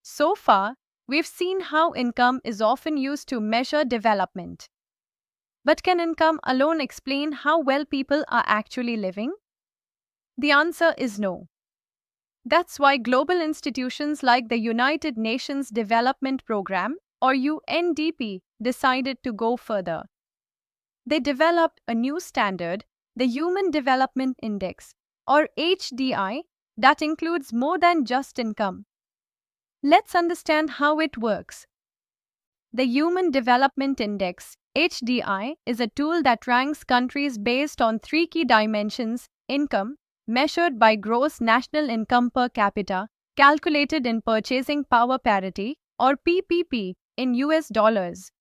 So far, we've seen how income is often used to measure development. But can income alone explain how well people are actually living? The answer is no. That's why global institutions like the United Nations Development Programme, or UNDP, decided to go further. They developed a new standard, the Human Development Index, or H.D.I, that includes more than just income. Let's understand how it works. The Human Development Index, H.D.I, is a tool that ranks countries based on three key dimensions: income, measured by gross national income per capita, calculated in purchasing power parity, or PPP, in US dollars;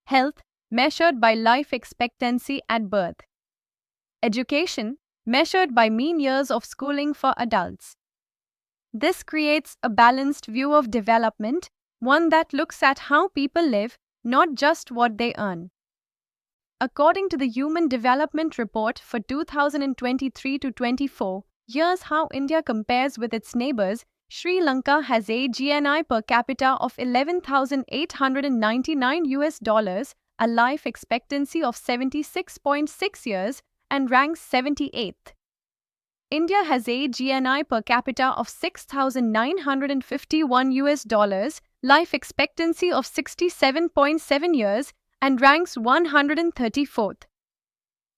health, measured by life expectancy at birth; education, measured by mean years of schooling for adults. This creates a balanced view of development, one that looks at how people live, not just what they earn. According to the Human Development Report for 2023-24, here's how India compares with its neighbors. Sri Lanka has a GNI per capita of $11,899, a life expectancy of 76.6 years, and ranks 78th. India has a GNI per capita of $6,951, life expectancy of 67.7 years, and ranks 134th.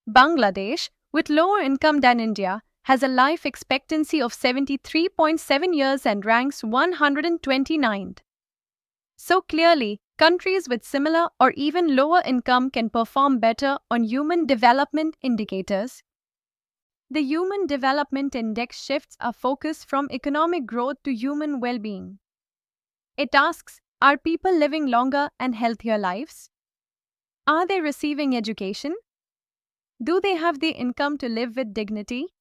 Bangladesh, with lower income than India, has a life expectancy of 73.7 years and ranks 129th. So clearly, countries with similar or even lower income can perform better on human development indicators. The Human Development Index shifts our focus from economic growth to human well-being. It asks, are people living longer and healthier lives? Are they receiving education? Do they have the income to live with dignity?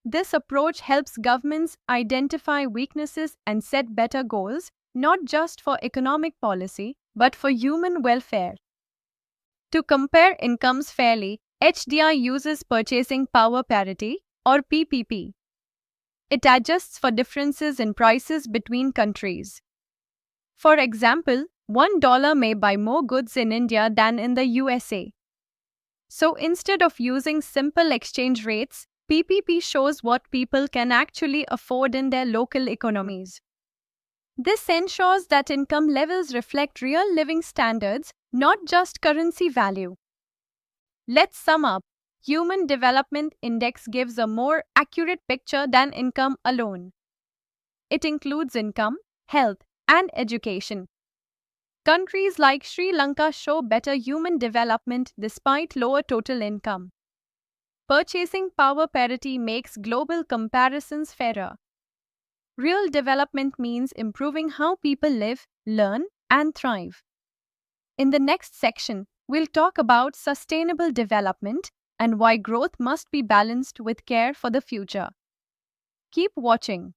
This approach helps governments identify weaknesses and set better goals, not just for economic policy, but for human welfare. To compare incomes fairly, H.D.I uses Purchasing Power Parity, or PPP. It adjusts for differences in prices between countries. For example, $1 may buy more goods in India than in the USA. So instead of using simple exchange rates, PPP shows what people can actually afford in their local economies. This ensures that income levels reflect real living standards, not just currency value. Let's sum up. Human Development Index gives a more accurate picture than income alone. It includes income, health, and education. Countries like Sri Lanka show better human development despite lower total income. Purchasing power parity makes global comparisons fairer. Real development means improving how people live, learn, and thrive. In the next section, we'll talk about sustainable development and why growth must be balanced with care for the future. Keep watching.